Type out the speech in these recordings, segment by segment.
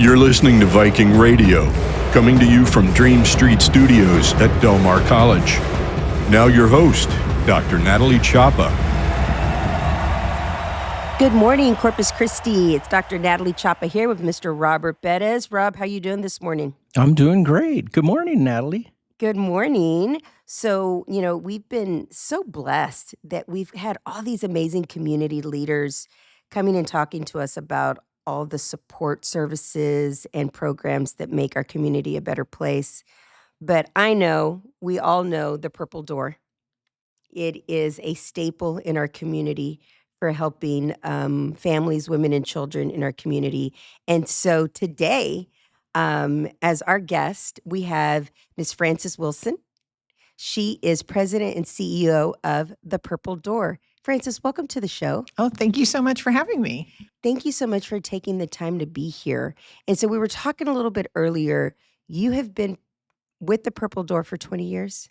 You're listening to Viking Radio, coming to you from Dream Street Studios at Del Mar College. Now your host, Dr. Natalie Chapa. Good morning, Corpus Christi. It's Dr. Natalie Chapa here with Mr. Robert Bettis. Rob, how you doing this morning? I'm doing great. Good morning, Natalie. Good morning. So, we've been so blessed that we've had all these amazing community leaders coming and talking to us about all the support services and programs that make our community a better place. But we all know the Purple Door. It is a staple in our community for helping families, women, and children in our community. And so today, as our guest, we have Ms. Frances Wilson. She is president and CEO of the Purple Door. Frances, welcome to the show. Oh, thank you so much for having me. Thank you so much for taking the time to be here. And so we were talking a little bit earlier. You have been with the Purple Door for 20 years?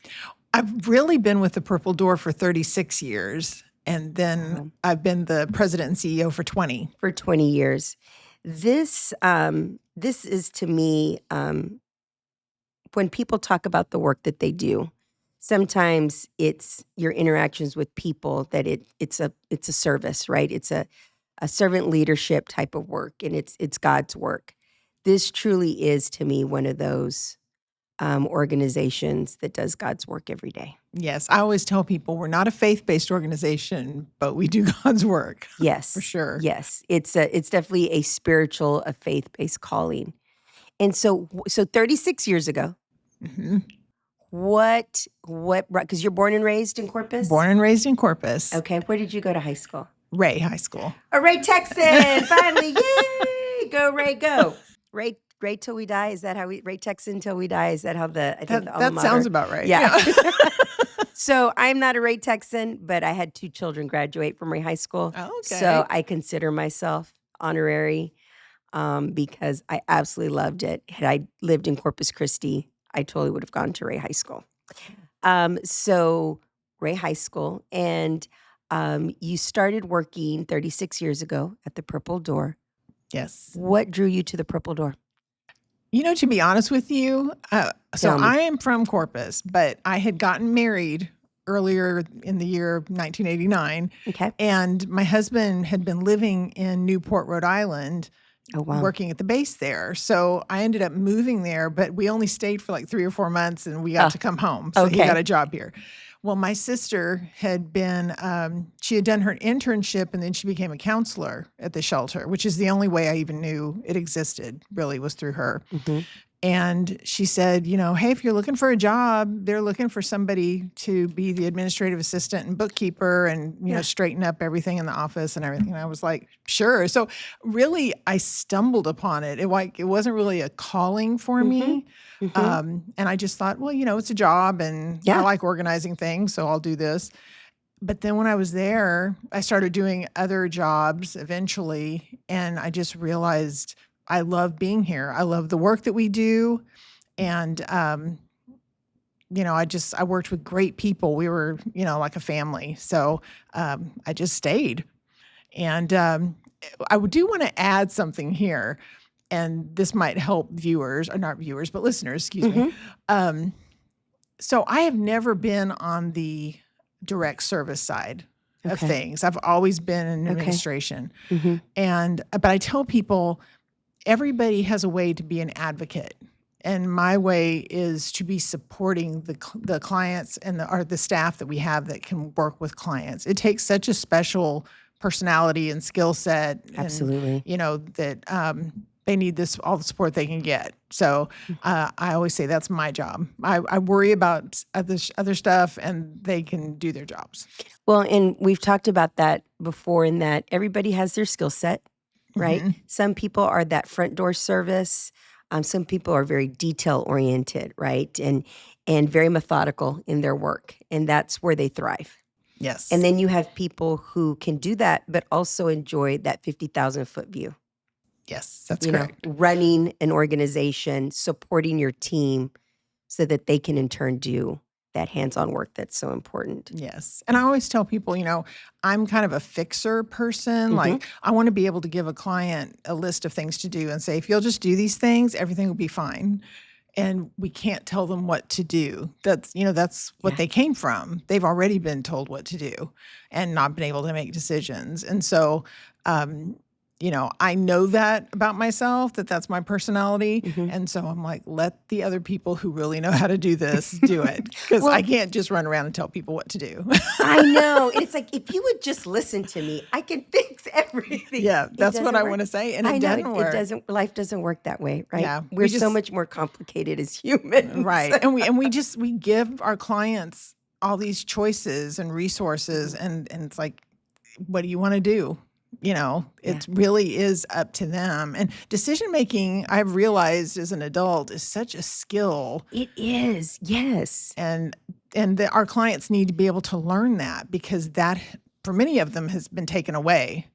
I've really been with the Purple Door for 36 years. And then I've been the president and CEO for 20. For 20 years. This is to me, when people talk about the work that they do, sometimes it's your interactions with people that it's a service, right? It's a servant leadership type of work, and it's God's work. This truly is, to me, one of those organizations that does God's work every day. Yes, I always tell people we're not a faith-based organization, but we do God's work. Yes, for sure. Yes, it's definitely a spiritual, a faith-based calling. And so 36 years ago, what? Because you're born and raised in Corpus. Born and raised in Corpus. Okay, where did you go to high school? Ray High School. A Ray Texan, finally! Yay! Go Ray, go! Ray till we die. Is that how Ray Texan till we die? Is that how the alma that mater? sounds about right. Yeah. So I'm not a Ray Texan, but I had 2 children graduate from Ray High School. Oh, okay. So I consider myself honorary because I absolutely loved it. Had I lived in Corpus Christi, I totally would have gone to Ray High School. So Ray High School, and you started working 36 years ago at the Purple Door. Yes. What drew you to the Purple Door? To be honest with you, so I am from Corpus, but I had gotten married earlier in the year 1989. Okay. And my husband had been living in Newport, Rhode Island, working at the base there. So I ended up moving there, but we only stayed for like 3 or 4 months and we got to come home. So he got a job here. Well, my sister had been, she had done her internship and then she became a counselor at the shelter, which is the only way I even knew it existed, really, was through her. Mm-hmm. And she said, hey, if you're looking for a job, they're looking for somebody to be the administrative assistant and bookkeeper and, straighten up everything in the office and everything. And I was like, sure. So really, I stumbled upon it. It wasn't really a calling for me. Mm-hmm. And I just thought, well, it's a job and I like organizing things, so I'll do this. But then when I was there, I started doing other jobs eventually, and I just realized I love being here. I love the work that we do. And, I worked with great people. We were, like a family. So I just stayed. And I do want to add something here. And this might help viewers, or not viewers, but listeners, excuse me. So I have never been on the direct service side of things. I've always been in administration. But I tell people, everybody has a way to be an advocate. And my way is to be supporting the clients and the staff that we have that can work with clients. It takes such a special personality and skill set. Absolutely. And, that they need all the support they can get. So I always say that's my job. I worry about other stuff, and they can do their jobs. Well, and we've talked about that before, in that everybody has their skill set, right? Mm-hmm. Some people are that front door service. Some people are very detail oriented, right? And very methodical in their work, and that's where they thrive. Yes. And then you have people who can do that, but also enjoy that 50,000-foot view. Yes, that's correct. Running an organization, supporting your team so that they can in turn do that hands-on work that's so important. Yes. And I always tell people, I'm kind of a fixer person. Mm-hmm. Like, I want to be able to give a client a list of things to do and say, if you'll just do these things, everything will be fine. And we can't tell them what to do. That's what they came from. They've already been told what to do and not been able to make decisions. And so, I know that about myself, that's my personality. Mm-hmm. And so I'm like, let the other people who really know how to do this do it. Because I can't just run around and tell people what to do. I know. It's like, if you would just listen to me, I can fix everything. Yeah, that's what I want to say. And it doesn't work. Life doesn't work that way, right? Yeah, We're so much more complicated as humans. Right. And we give our clients all these choices and resources, and it's like, what do you want to do? It really is up to them. And decision making, I've realized as an adult, is such a skill. It is, yes. And our clients need to be able to learn that, because that, for many of them, has been taken away.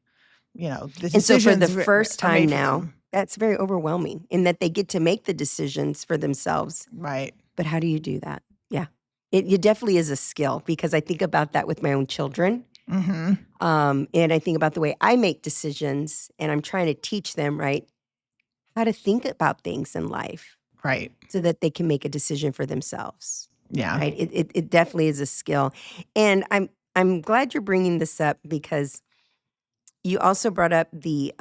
The decisions. And so for the first time now, that's very overwhelming in that they get to make the decisions for themselves. Right. But how do you do that? Yeah. It definitely is a skill, because I think about that with my own children. Mm-hmm. And I think about the way I make decisions, and I'm trying to teach them, right, how to think about things in life. Right. So that they can make a decision for themselves. Yeah. Right. It definitely is a skill. And I'm glad you're bringing this up, because you also brought up the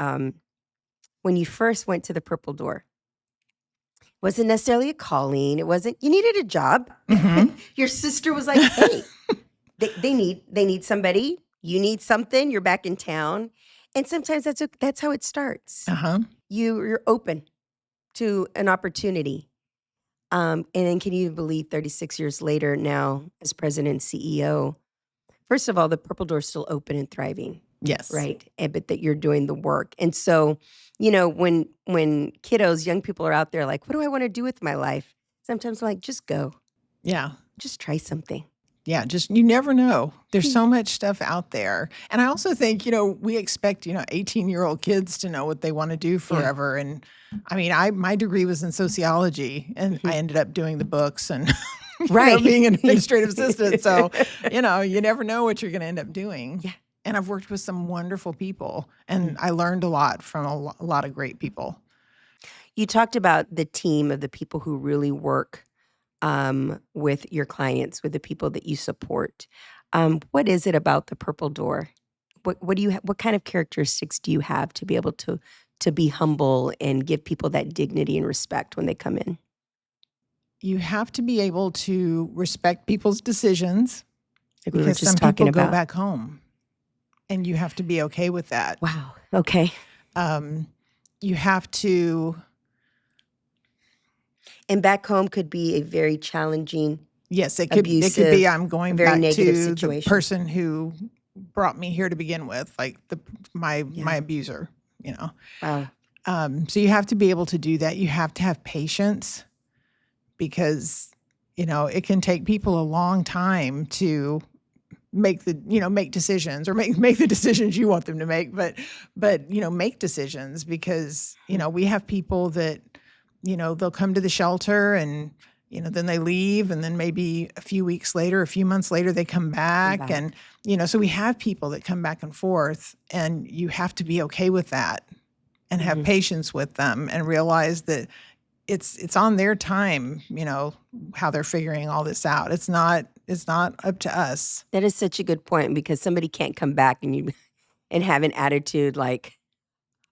when you first went to the Purple Door. Wasn't necessarily a calling. It wasn't, you needed a job. Mm-hmm. Your sister was like, hey, they need somebody. You need something. You're back in town. And sometimes that's how it starts. Uh-huh. You're open to an opportunity. And then can you believe 36 years later now, as president and CEO, first of all, the Purple Door is still open and thriving. Yes. Right. But that you're doing the work. And so, when kiddos, young people are out there like, what do I want to do with my life? Sometimes I'm like, just go. Yeah. Just try something. Yeah, you never know. There's so much stuff out there. And I also think, we expect, 18-year-old kids to know what they want to do forever. Yeah. And I mean, my degree was in sociology, and I ended up doing the books and being an administrative assistant. So, you never know what you're going to end up doing. Yeah. And I've worked with some wonderful people, and I learned a lot from a lot of great people. You talked about the team of the people who really work with your clients, with the people that you support. What is it about the Purple Door? What kind of characteristics do you have to be able to be humble and give people that dignity and respect when they come in? You have to be able to respect people's decisions, like we were because just some talking people about. Go back home, and you have to be okay with that. Wow. Okay. You have to. And back home could be a very challenging, yes, it could abusive, be. I'm going very back negative to situation. the person who brought me here to begin with, like my abuser. Wow. So you have to be able to do that. You have to have patience, because it can take people a long time to make decisions, or make the decisions you want them to make, but make decisions, because we have people that they'll come to the shelter, and then they leave, and then maybe a few weeks later, a few months later, they come back. And so we have people that come back and forth, and you have to be okay with that, and have patience with them, and realize that it's on their time, how they're figuring all this out. It's not up to us. That is such a good point, because somebody can't come back and have an attitude like,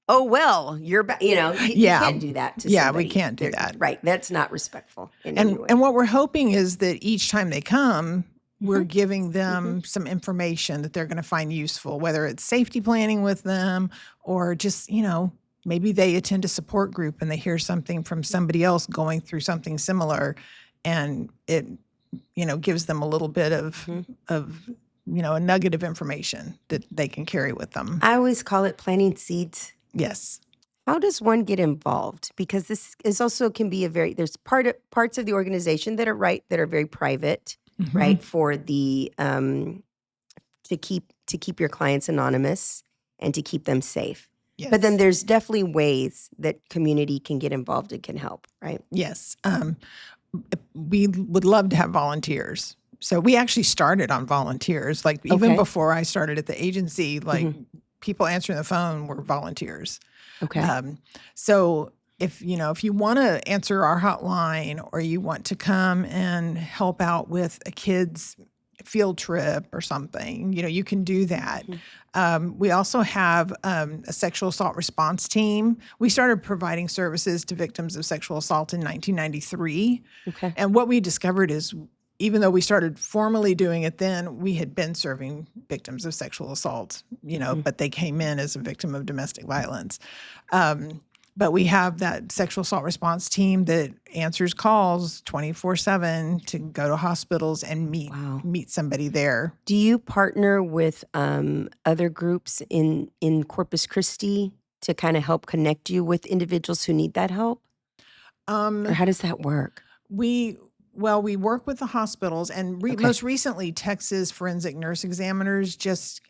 oh, well, you're back. You can't do that to somebody. We can't do that. Right. That's not respectful in any way. And what we're hoping is that each time they come, we're giving them some information that they're going to find useful, whether it's safety planning with them, or just, maybe they attend a support group and they hear something from somebody else going through something similar, and it, gives them a little bit of a nugget of information that they can carry with them. I always call it planting seeds. Yes. How does one get involved? Because this is also can be there's parts of the organization that are very private, right? For the to keep your clients anonymous and to keep them safe. Yes. But then there's definitely ways that community can get involved and can help, right? Yes. we would love to have volunteers. So we actually started on volunteers. Like even before I started at the agency, like people answering the phone were volunteers. Okay. So if you want to answer our hotline or you want to come and help out with a kid's field trip or something, you can do that. We also have a sexual assault response team. We started providing services to victims of sexual assault in 1993. Okay. And what we discovered is, even though we started formally doing it then, we had been serving victims of sexual assault, but they came in as a victim of domestic violence. But we have that sexual assault response team that answers calls 24/7 to go to hospitals and meet somebody there. Do you partner with other groups in Corpus Christi to kind of help connect you with individuals who need that help? Or how does that work? We work with the hospitals, and most recently, Texas forensic nurse examiners just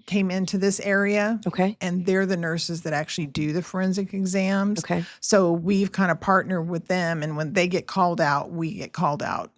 came into this area. Okay. And they're the nurses that actually do the forensic exams. Okay. So we've kind of partnered with them, and when they get called out, we get called out.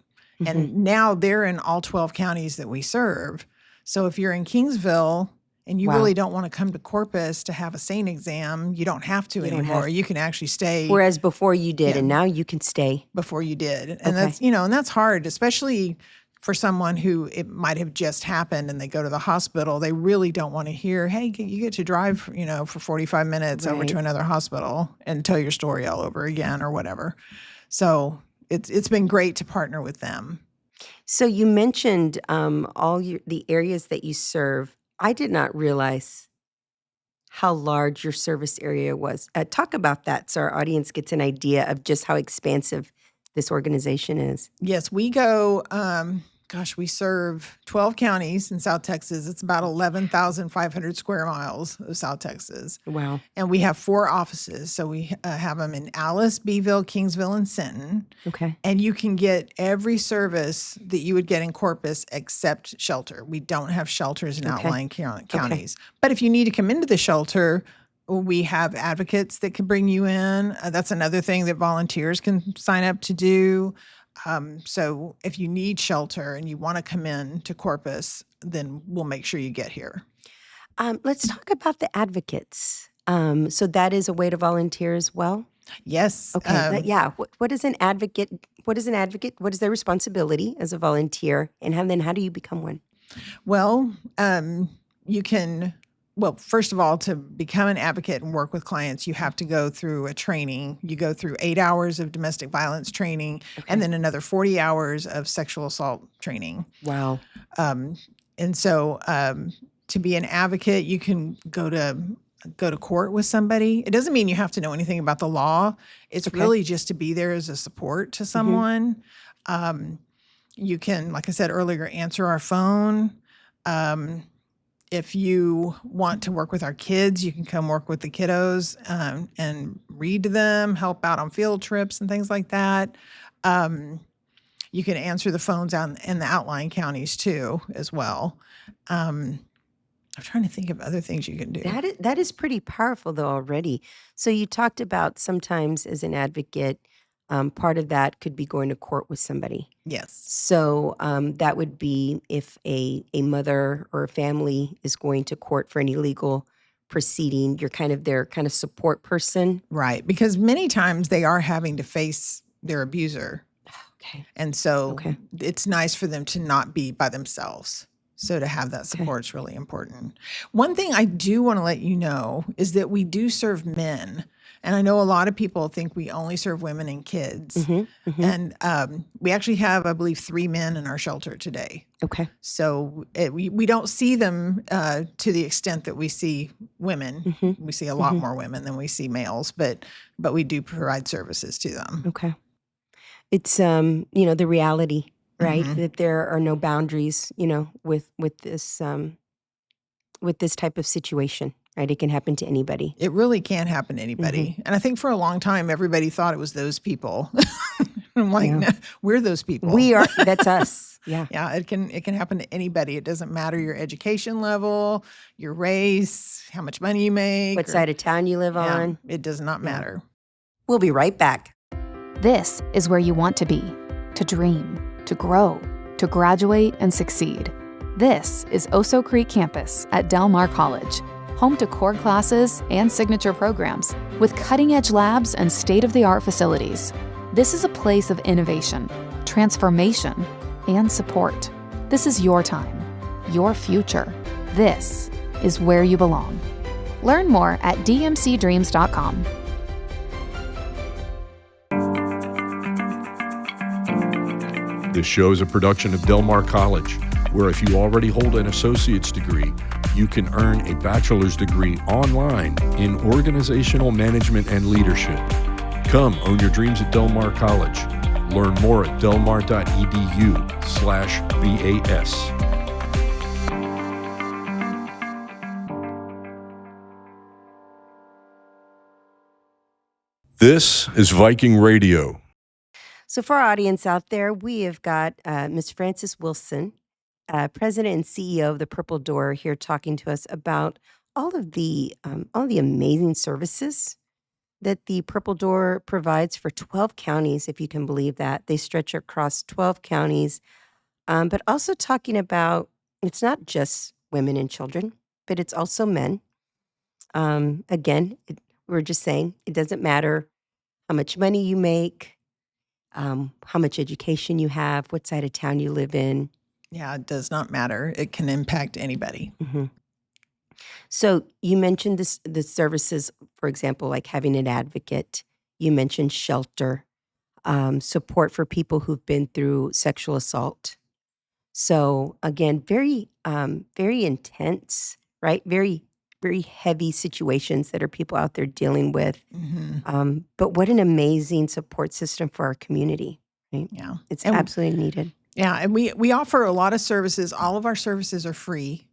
And now they're in all 12 counties that we serve. So if you're in Kingsville and you really don't want to come to Corpus to have a SANE exam, you don't have to anymore. You can actually stay. Whereas before you did, and now you can stay. Before you did. And that's, and that's hard, especially for someone who it might have just happened and they go to the hospital. They really don't want to hear, hey, you get to drive, for 45 minutes over to another hospital and tell your story all over again or whatever. So it's been great to partner with them. So you mentioned the areas that you serve. I did not realize how large your service area was. Talk about that so our audience gets an idea of just how expansive this organization is. Yes, we go, we serve 12 counties in South Texas. It's about 11,500 square miles of South Texas. Wow. And we have 4 offices. So we have them in Alice, Beeville, Kingsville, and Sinton. Okay. And you can get every service that you would get in Corpus except shelter. We don't have shelters in outlying counties. But if you need to come into the shelter, we have advocates that can bring you in. That's another thing that volunteers can sign up to do. So if you need shelter and you want to come in to Corpus, then we'll make sure you get here. Let's talk about the advocates. So that is a way to volunteer as well? Yes. Okay. What is an advocate? What is an advocate? What is their responsibility as a volunteer? And how do you become one? Well, you can... Well, first of all, to become an advocate and work with clients, you have to go through a training. You go through 8 hours of domestic violence training and then another 40 hours of sexual assault training. Wow. And so to be an advocate, you can go to court with somebody. It doesn't mean you have to know anything about the law. It's really just to be there as a support to someone. You can, like I said earlier, answer our phone. If you want to work with our kids, you can come work with the kiddos and read to them, help out on field trips and things like that. You can answer the phones in the outlying counties too, as well. I'm trying to think of other things you can do. That is pretty powerful, though, already. So you talked about sometimes as an advocate, part of that could be going to court with somebody. Yes. So that would be if a mother or a family is going to court for any legal proceeding, you're kind of their kind of support person. Right. Because many times they are having to face their abuser. Okay. And so it's nice for them to not be by themselves. So to have that support is really important. One thing I do want to let you know is that we do serve men. And I know a lot of people think we only serve women and kids. And we actually have, I believe, 3 men in our shelter today. Okay. So we don't see them to the extent that we see women. We see a lot more women than we see males, but we do provide services to them. Okay. It's, the reality, right? That there are no boundaries, with this type of situation. Right, it can happen to anybody. It really can happen to anybody. And I think for a long time, everybody thought it was those people. I'm like, no, we're those people. We are. That's us. Yeah. Yeah. It can happen to anybody. It doesn't matter your education level, your race, how much money you make, what side of town you live on. It does not matter. We'll be right back. This is where you want to be, to dream, to grow, to graduate and succeed. This is Oso Creek Campus at Del Mar College, home to core classes and signature programs with cutting-edge labs and state-of-the-art facilities. This is a place of innovation, transformation, and support. This is your time, your future. This is where you belong. Learn more at dmcdreams.com. This show is a production of Del Mar College, where if you already hold an associate's degree, you can earn a bachelor's degree online in organizational management and leadership. Come own your dreams at Del Mar College. Learn more at delmar.edu/BAS. This is Viking Radio. So for our audience out there, we have got Ms. Frances Wilson, President and CEO of the Purple Door, here talking to us about all the amazing services that the Purple Door provides for 12 counties, if you can believe that. They stretch across 12 counties, but also talking about it's not just women and children, but it's also men. Again, we're just saying it doesn't matter how much money you make, how much education you have, what side of town you live in. Yeah, it does not matter. It can impact anybody. Mm-hmm. So you mentioned the services, for example, like having an advocate. You mentioned shelter, support for people who've been through sexual assault. So again, very intense, right? Very, very heavy situations that are people out there dealing with. Mm-hmm. But what an amazing support system for our community, right? Yeah. It's absolutely needed. Yeah, and we offer a lot of services. All of our services are free.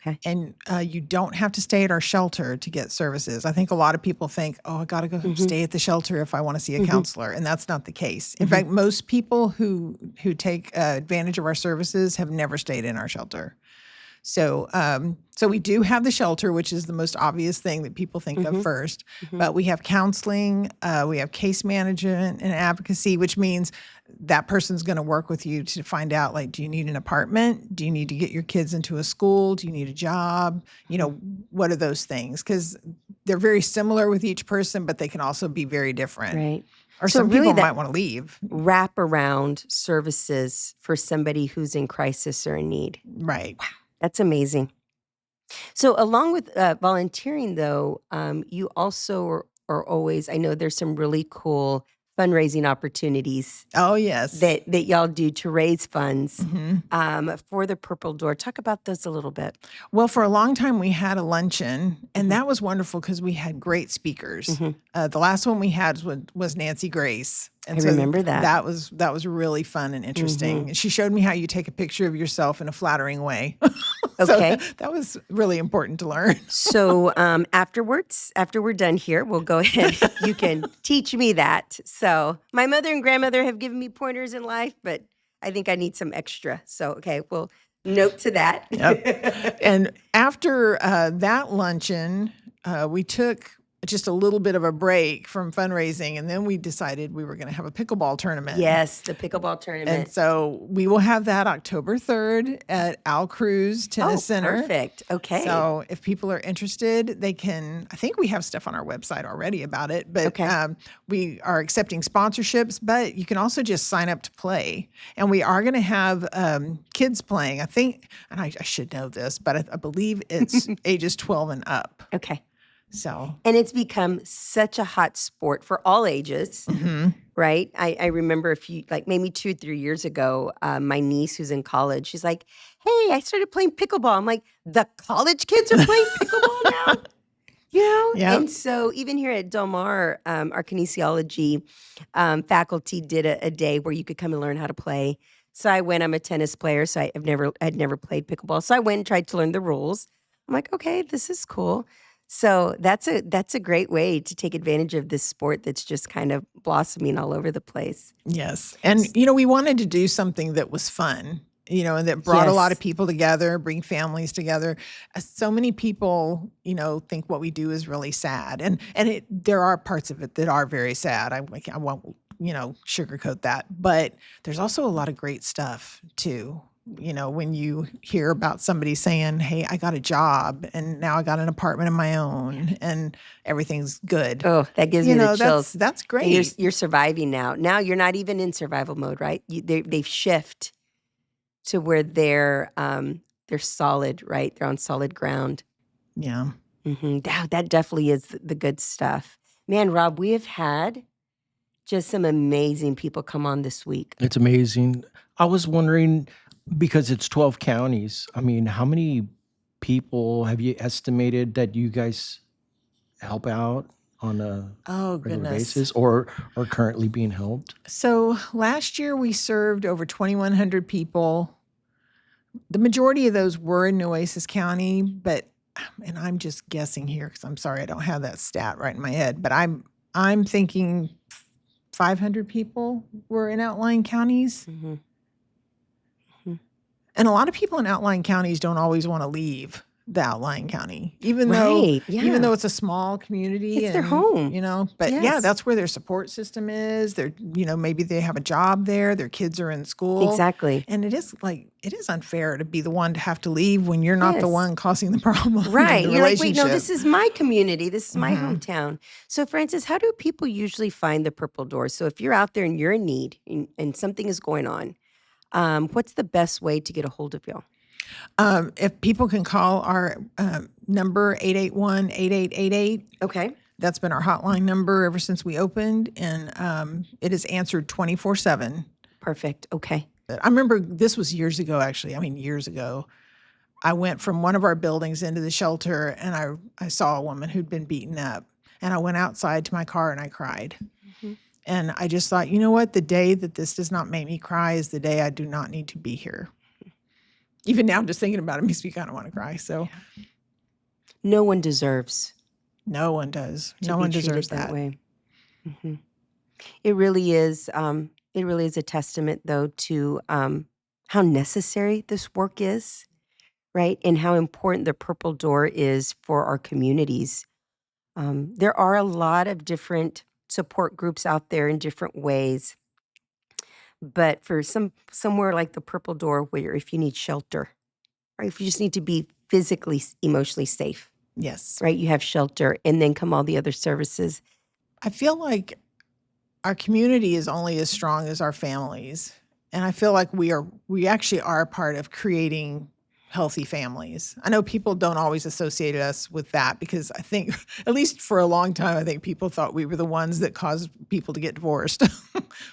Okay. And you don't have to stay at our shelter to get services. I think a lot of people think, oh, I got to go stay at the shelter if I want to see a counselor. And that's not the case. In fact, most people who take advantage of our services have never stayed in our shelter. So we do have the shelter, which is the most obvious thing that people think of first. But we have counseling, we have case management and advocacy, which means that person's going to work with you to find out, like, do you need an apartment? Do you need to get your kids into a school? Do you need a job? You know, what are those things? Because they're very similar with each person, but they can also be very different. Right. Or So some really people that might want to leave. Wrap around services for somebody who's in crisis or in need. Right. That's amazing. So along with volunteering, though, you also are always, I know there's some really cool fundraising opportunities Oh, yes. that y'all do to raise funds for the Purple Door. Talk about those a little bit. Well, for a long time, we had a luncheon, and that was wonderful because we had great speakers. The last one we had was Nancy Grace. And I remember that. That was really fun and interesting. She showed me how you take a picture of yourself in a flattering way. Okay. So that was really important to learn. So afterwards, after we're done here, we'll go ahead. You can teach me that. So my mother and grandmother have given me pointers in life, but I think I need some extra. So, okay, we'll note to that. Yep. And after that luncheon, we took just a little bit of a break from fundraising, and then we decided we were going to have a pickleball tournament. Yes, the pickleball tournament. And so we will have that October 3rd at Al Cruz Tennis Center. Perfect. Okay. So if people are interested, they can, I think we have stuff on our website already about it, but we are accepting sponsorships, but you can also just sign up to play. And we are going to have kids playing. I think, and I should know this, but I believe it's ages 12 and up. Okay. So, and it's become such a hot sport for all ages, right? I remember maybe 2 or 3 years ago, my niece who's in college, she's like, hey, I started playing pickleball. I'm like, the college kids are playing pickleball now? You know? Yep. And so even here at Del Mar, our kinesiology faculty did a day where you could come and learn how to play. So I went, I'm a tennis player, so I'd never played pickleball. So I went and tried to learn the rules. I'm like, okay, this is cool. So that's a great way to take advantage of this sport that's just kind of blossoming all over the place. Yes. And, we wanted to do something that was fun, and that brought a lot of people together, bring families together. So many people, think what we do is really sad. And there are parts of it that are very sad. I won't sugarcoat that. But there's also a lot of great stuff too. When you hear about somebody saying, hey, I got a job and now I got an apartment of my own and everything's good. Oh, that gives me the chills. That's And great. you're surviving now. Now you're not even in survival mode, right? They shift to where they're solid, right? They're on solid ground. Yeah. That definitely is the good stuff. Man, Rob, we have had just some amazing people come on this week. It's amazing. I was wondering, because it's 12 counties, I mean, how many people have you estimated that you guys help out on a regular basis or are currently being helped? So last year we served over 2,100 people. The majority of those were in Nueces County, and I'm just guessing here because I'm sorry I don't have that stat right in my head, but I'm thinking 500 people were in outlying counties. And a lot of people in outlying counties don't always want to leave the outlying county, even though it's a small community. It's their home. But that's where their support system is. They're, maybe they have a job there. Their kids are in school. Exactly. And it is unfair to be the one to have to leave when you're not the one causing the problem. Right. In the You're like, wait, no, relationship. this is my community. This is my hometown. So, Francis, how do people usually find the Purple Door? So if you're out there and you're in need and something is going on, what's the best way to get a hold of y'all? If people can call our number, 881-8888. Okay. That's been our hotline number ever since we opened, and it is answered 24/7. Perfect. Okay. I remember this was years ago, actually. I mean, years ago. I went from one of our buildings into the shelter, and I saw a woman who'd been beaten up, and I went outside to my car and I cried. And I just thought, you know what? The day that this does not make me cry is the day I do not need to be here. Even now, just thinking about it makes me kind of want to cry. So, no one deserves. No one does. No one deserves that way. It really is. It really is a testament, though, to how necessary this work is, right, and how important the Purple Door is for our communities. There are a lot of different support groups out there in different ways. But for somewhere like the Purple Door, where if you need shelter, or if you just need to be physically, emotionally safe, yes, right, you have shelter, and then come all the other services. I feel like our community is only as strong as our families, and I feel like we actually are a part of creating healthy families. I know people don't always associate us with that because I think, at least for a long time, I think people thought we were the ones that caused people to get divorced.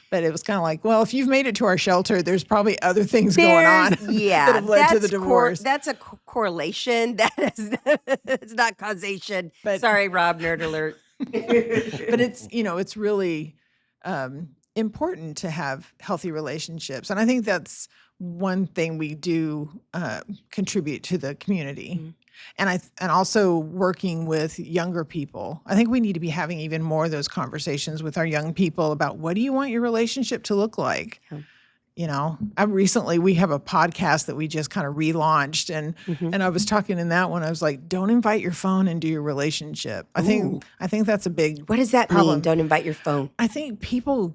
But it was kind of like, well, if you've made it to our shelter, there's probably other things going on that have led to the divorce. That's a correlation. It's not causation. But, sorry, Rob, nerd alert. But it's really important to have healthy relationships. And I think that's one thing we do contribute to the community. And also working with younger people. I think we need to be having even more of those conversations with our young people about what do you want your relationship to look like? We have a podcast that we just kind of relaunched, and I was talking in that one. I was like, don't invite your phone into your relationship. I think that's a big What does that problem. mean? Don't invite your phone. I think people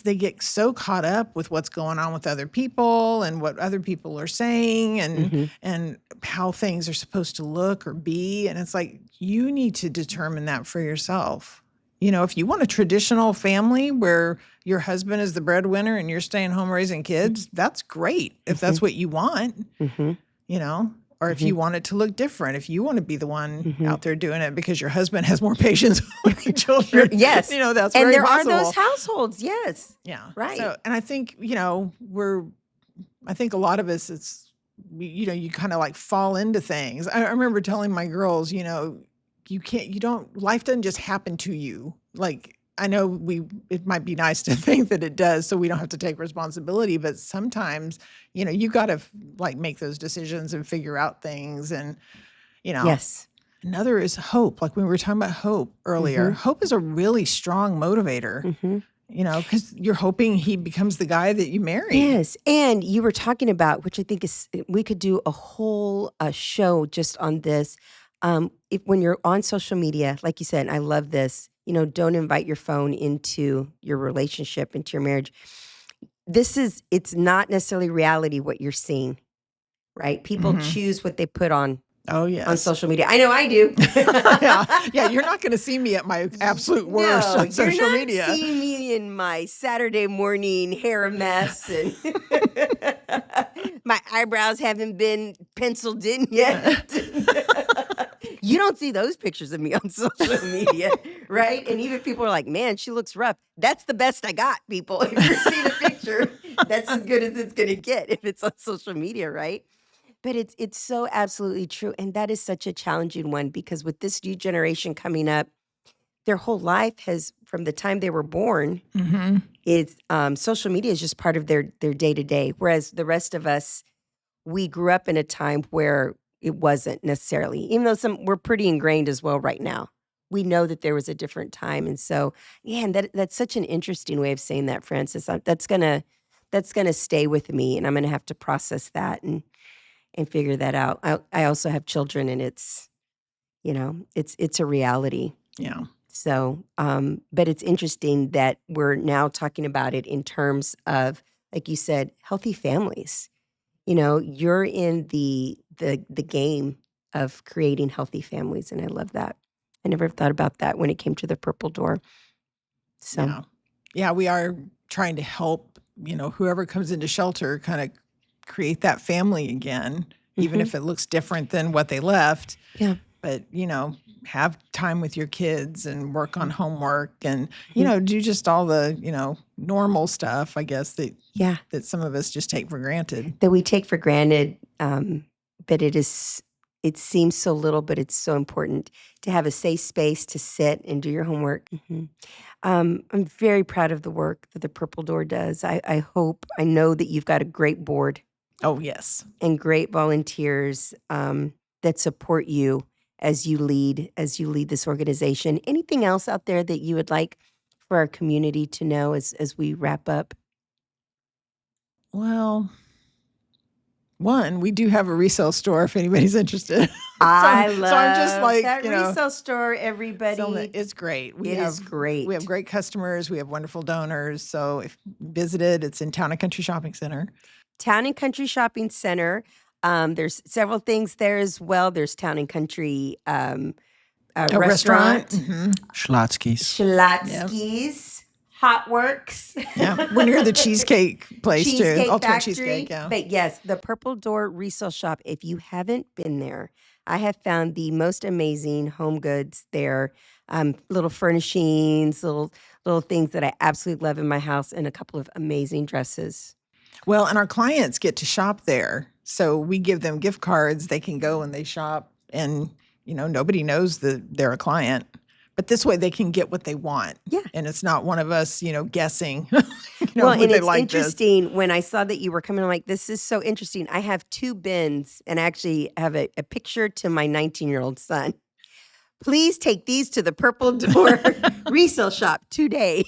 they get so caught up with what's going on with other people and what other people are saying and how things are supposed to look or be. And it's like, you need to determine that for yourself. If you want a traditional family where your husband is the breadwinner and you're staying home raising kids, that's great. If that's what you want, or if you want it to look different, if you want to be the one out there doing it because your husband has more patience with the children. Yes. That's and very there possible. are those households. Yes. Yeah. Right. So, and I think, I think a lot of us, you kind of like fall into things. I remember telling my girls, life doesn't just happen to you. Like, I know it might be nice to think that it does so we don't have to take responsibility, but sometimes, you got to like make those decisions and figure out things and, Yes. Another is hope. Like we were talking about hope earlier. Hope is a really strong motivator, because you're hoping he becomes the guy that you marry. Yes. And you were talking about, which I think we could do a whole show just on this. When you're on social media, like you said, and I love this, don't invite your phone into your relationship, into your marriage. It's not necessarily reality what you're seeing, right? People choose what they put on. Oh, yes. On social media. I know I do. Yeah, you're not going to see me at my absolute worst on social media. You're not seeing me in my Saturday morning hair a mess and my eyebrows haven't been penciled in yet. You don't see those pictures of me on social media, right? And even people are like, man, she looks rough. That's the best I got, people. If you're seeing a picture, that's as good as it's going to get if it's on social media, right? But it's so absolutely true. And that is such a challenging one because with this new generation coming up, their whole life has, from the time they were born, social media is just part of their day-to-day. Whereas the rest of us, we grew up in a time where it wasn't necessarily, even though we're pretty ingrained as well right now. We know that there was a different time. And so, and that's such an interesting way of saying that, Francis. That's gonna stay with me, and I'm gonna have to process that and figure that out. I also have children, and it's a reality. Yeah. So, but it's interesting that we're now talking about it in terms of, like you said, healthy families. You're in the game of creating healthy families, and I love that. I never thought about that when it came to the Purple Door. So, yeah, we are trying to help, whoever comes into shelter kind of create that family again, even if it looks different than what they left. Yeah. But, have time with your kids and work on homework and, do just all the, normal stuff, I guess, that some of us just take for granted. That we take for granted, but it seems so little, but it's so important to have a safe space to sit and do your homework. I'm very proud of the work that the Purple Door does. I know that you've got a great board. Oh, yes. And great volunteers that support you as you lead this organization. Anything else out there that you would like for our community to know as we wrap up? Well, one, we do have a resale store if anybody's interested. I love so I'm just like, that resale store, everybody. So it's great. It is great. We have great customers. We have wonderful donors. So if visited, it's in Town and Country Shopping Center. Town and Country Shopping Center. There's several things there as well. There's Town and Country restaurant. Schlotzky's. Yep. Hot Works. Yeah, we're near the cheesecake place Cheesecake too. Ultimate Factory. Cheesecake, yeah. But yes, the Purple Door Resale Shop, if you haven't been there, I have found the most amazing home goods there. Little furnishings, little things that I absolutely love in my house, and a couple of amazing dresses. Well, and our clients get to shop there. So we give them gift cards. They can go and they shop, and nobody knows that they're a client. But this way they can get what they want. Yeah. And it's not one of us, guessing. Well, and it's interesting when I saw that you were coming, I'm like, this is so interesting. I have 2 bins, and I actually have a picture to my 19-year-old son. Please take these to the Purple Door Resale Shop today.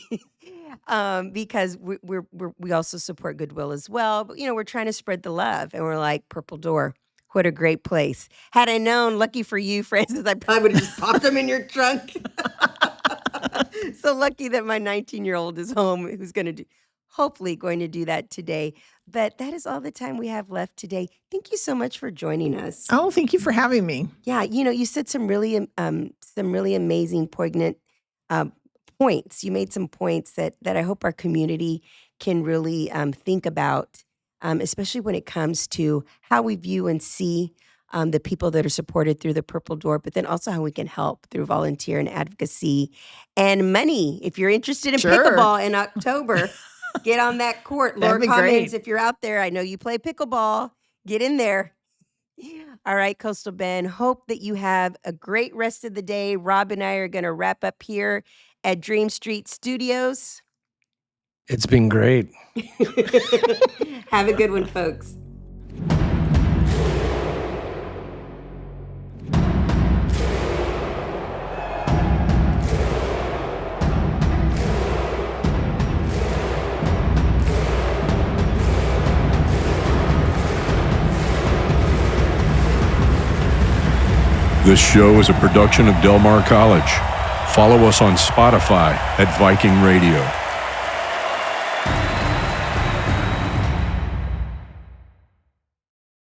Because we also support Goodwill as well. But, we're trying to spread the love. And we're like, Purple Door, what a great place. Had I known, lucky for you, Francis, I probably would have just popped them in your trunk. So lucky that my 19-year-old is home, who's hopefully going to do that today. But that is all the time we have left today. Thank you so much for joining us. Oh, thank you for having me. Yeah, you said some really amazing, poignant points. You made some points that I hope our community can really think about, especially when it comes to how we view and see the people that are supported through the Purple Door, but then also how we can help through volunteer and advocacy and money. If you're interested in pickleball in October, get on that court. Laura Commons, if you're out there, I know you play pickleball. Get in there. All right, Coastal Bend, hope that you have a great rest of the day. Rob and I are going to wrap up here at Dream Street Studios. It's been great. Have a good one, folks. This show is a production of Del Mar College. Follow us on Spotify at Viking Radio.